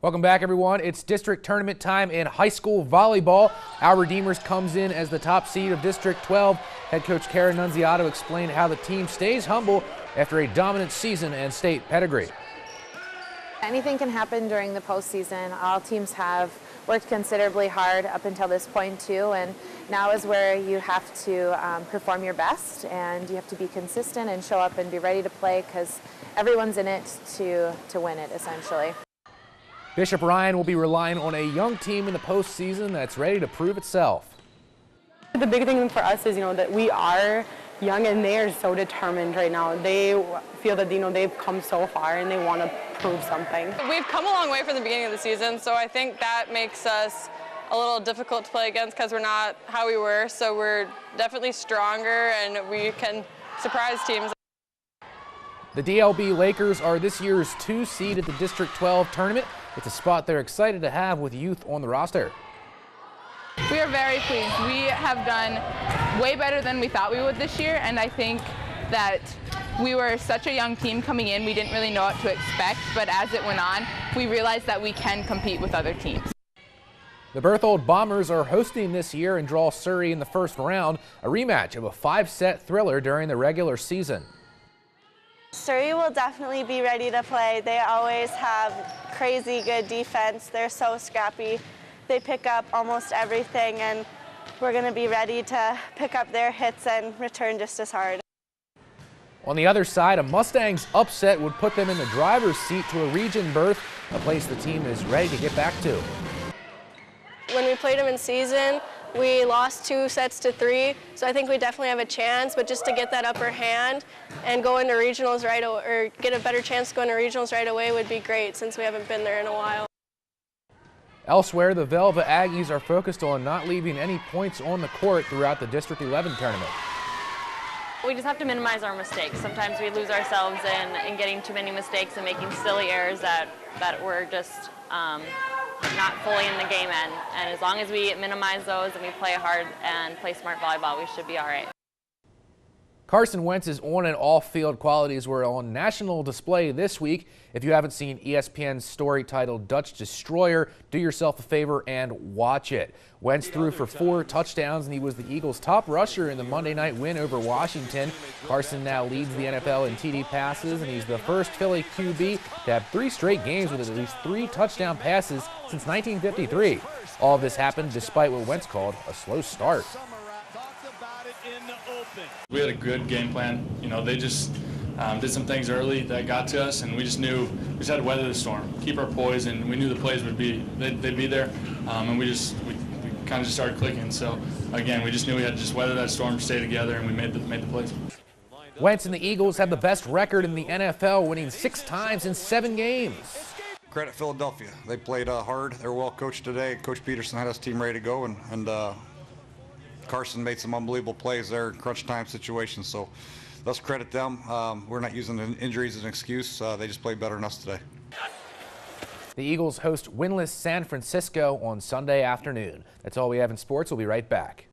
Welcome back, everyone. It's district tournament time in high school volleyball. Our Redeemers comes in as the top seed of District 12. Head coach Kara Nunziato explained how the team stays humble after a dominant season and state pedigree. Anything can happen during the postseason. All teams have worked considerably hard up until this point too, and now is where you have to perform your best, and you have to be consistent and show up and be ready to play because everyone's in it to win it essentially. Bishop Ryan will be relying on a young team in the postseason that's ready to prove itself. The big thing for us is, that we are young and they are so determined right now. They feel that, they've come so far and they want to prove something. We've come a long way from the beginning of the season, so I think that makes us a little difficult to play against because we're not how we were. So we're definitely stronger and we can surprise teams. The DLB Lakers are this year's 2 seed at the District 12 tournament. It's a spot they're excited to have with youth on the roster. We are very pleased. We have done way better than we thought we would this year, and I think that we were such a young team coming in, we didn't really know what to expect, but as it went on, we realized that we can compete with other teams. The Berthold Bombers are hosting this year and draw Surrey in the first round, a rematch of a 5-set thriller during the regular season. Surrey will definitely be ready to play. They always have crazy good defense. They're so scrappy. They pick up almost everything, and we're going to be ready to pick up their hits and return just as hard. On the other side, a Mustangs upset would put them in the driver's seat to a region berth, a place the team is ready to get back to. When we played them in season, we lost 2-3, so I think we definitely have a chance, but just to get that upper hand and go into regionals right away, or get a better chance to go into regionals right away would be great since we haven't been there in a while. Elsewhere, the Velva Aggies are focused on not leaving any points on the court throughout the District 11 tournament. We just have to minimize our mistakes. Sometimes we lose ourselves in getting too many mistakes and making silly errors that we're just not fully in the game in. And as long as we minimize those and we play hard and play smart volleyball, we should be all right. Carson Wentz's on and off field qualities were on national display this week. If you haven't seen ESPN's story titled Dutch Destroyer, do yourself a favor and watch it. Wentz threw for 4 touchdowns and he was the Eagles' top rusher in the Monday night win over Washington. Carson now leads the NFL in TD passes, and he's the first Philly QB to have 3 straight games with at least 3 touchdown passes since 1953. All of this happened despite what Wentz called a slow start. We had a good game plan. They just did some things early that got to us, and we just knew we just had to weather the storm, keep our poise, and we knew the plays would be they'd be there, and we kind of just started clicking. So again, we just knew we had to just weather that storm, stay together, and we made the plays. Wentz and the Eagles have the best record in the NFL, winning 6 times in 7 games. Credit Philadelphia. They played hard. They were well coached today. Coach Peterson had his team ready to go, and Carson made some unbelievable plays there in crunch time situations, so let's credit them. We're not using the injuries as an excuse. They just played better than us today. The Eagles host winless San Francisco on Sunday afternoon. That's all we have in sports. We'll be right back.